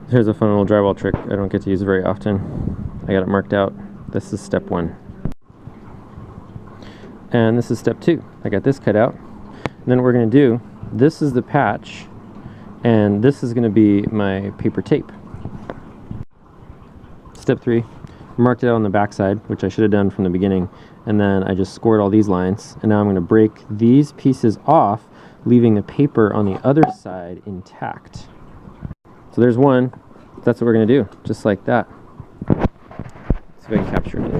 Here's a fun little drywall trick I don't get to use very often. I got it marked out. This is step 1. And this is step 2. I got this cut out. And then what we're going to do, this is the patch, and this is going to be my paper tape. Step 3, marked it out on the back side, which I should have done from the beginning, and then I just scored all these lines, and now I'm going to break these pieces off, leaving the paper on the other side intact. So there's one. That's what we're going to do, just like that. Let's see if I can capture it.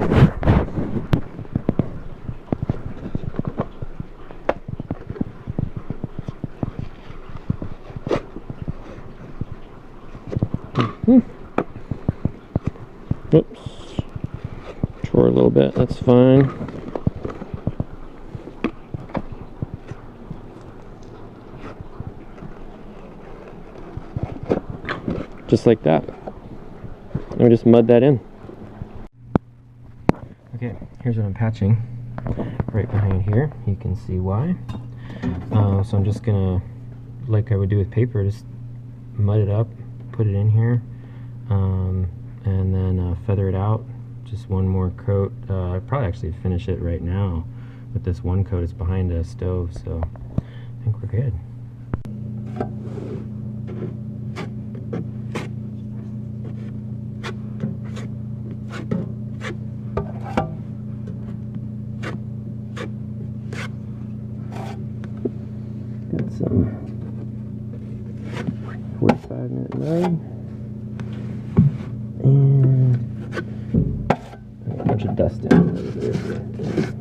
Oops. Tore a little bit, that's fine. Just like that. And we just mud that in. Okay, here's what I'm patching. Right behind here, you can see why. So I'm just gonna, like I would do with paper, just mud it up, put it in here, and then feather it out. Just one more coat. I'd probably actually finish it right now with this one coat. It's behind a stove, so I think we're good. Got some 45-minute mud and a bunch of dust in it.